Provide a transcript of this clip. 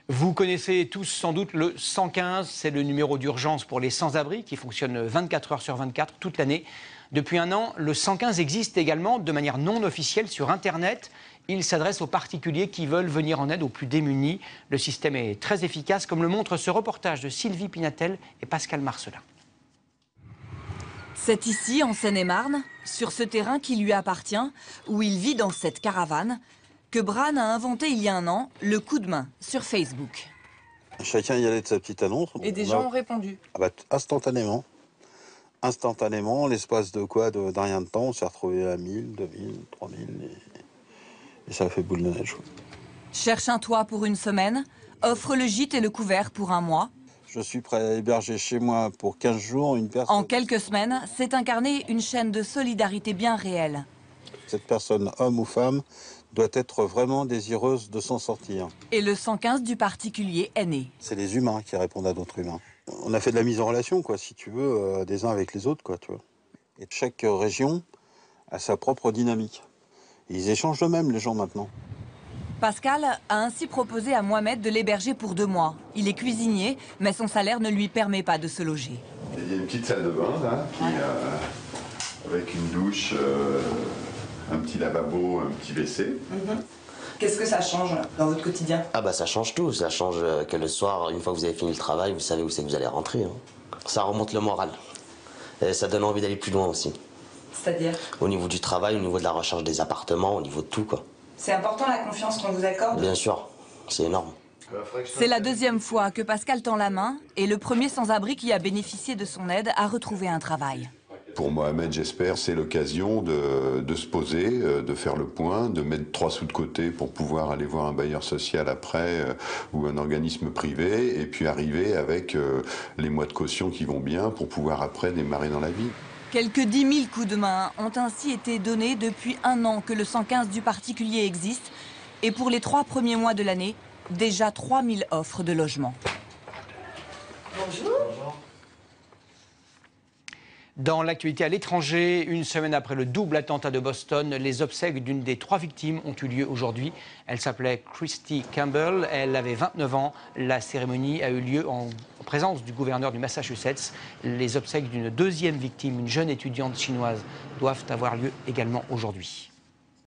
Vous connaissez tous sans doute le 115, c'est le numéro d'urgence pour les sans-abri qui fonctionne 24 heures sur 24 toute l'année. Depuis un an, le 115 existe également de manière non officielle sur Internet. Il s'adresse aux particuliers qui veulent venir en aide aux plus démunis. Le système est très efficace, comme le montre ce reportage de Sylvie Pinatel et Pascal Marcelin. C'est ici, en Seine-et-Marne, sur ce terrain qui lui appartient, où il vit dans cette caravane, que Bran a inventé il y a un an le coup de main sur Facebook. Chacun y allait de sa petite annonce. Et des gens ont répondu? Instantanément. Instantanément, l'espace de quoi, d'un rien de temps, on s'est retrouvé à 1000, 2000, 3000 et ça a fait boule de neige. Cherche un toit pour une semaine, offre le gîte et le couvert pour un mois. Je suis prêt à héberger chez moi pour 15 jours une personne. En quelques semaines, s'est incarnée une chaîne de solidarité bien réelle. Cette personne, homme ou femme, doit être vraiment désireuse de s'en sortir. Et le 115 du particulier est né. C'est les humains qui répondent à d'autres humains. On a fait de la mise en relation, quoi, si tu veux, des uns avec les autres, quoi, tu vois. Et chaque région a sa propre dynamique. Et ils échangent eux-mêmes, les gens, maintenant. Pascal a ainsi proposé à Mohamed de l'héberger pour 2 mois. Il est cuisinier, mais son salaire ne lui permet pas de se loger. Il y a une petite salle de bain, là, avec une douche, un petit lavabo, un petit WC. Qu'est-ce que ça change dans votre quotidien? Ah bah ça change tout, ça change que le soir, une fois que vous avez fini le travail, vous savez où c'est que vous allez rentrer. Ça remonte le moral. Et ça donne envie d'aller plus loin aussi. C'est-à-dire? Au niveau du travail, au niveau de la recherche des appartements, au niveau de tout, quoi. C'est important la confiance qu'on vous accorde? Bien sûr, c'est énorme. C'est la 2e fois que Pascal tend la main et le premier sans-abri qui a bénéficié de son aide a retrouvé un travail. Pour Mohamed, j'espère, c'est l'occasion de se poser, de faire le point, de mettre 3 sous de côté pour pouvoir aller voir un bailleur social après ou un organisme privé et puis arriver avec les mois de caution qui vont bien pour pouvoir après démarrer dans la vie. Quelques 10 000 coups de main ont ainsi été donnés depuis un an que le 115 du particulier existe. Et pour les 3 premiers mois de l'année, déjà 3000 offres de logement. Bonjour. Dans l'actualité à l'étranger, une semaine après le double attentat de Boston, les obsèques d'une des 3 victimes ont eu lieu aujourd'hui. Elle s'appelait Christy Campbell, elle avait 29 ans. La cérémonie a eu lieu en présence du gouverneur du Massachusetts. Les obsèques d'une 2e victime, une jeune étudiante chinoise, doivent avoir lieu également aujourd'hui.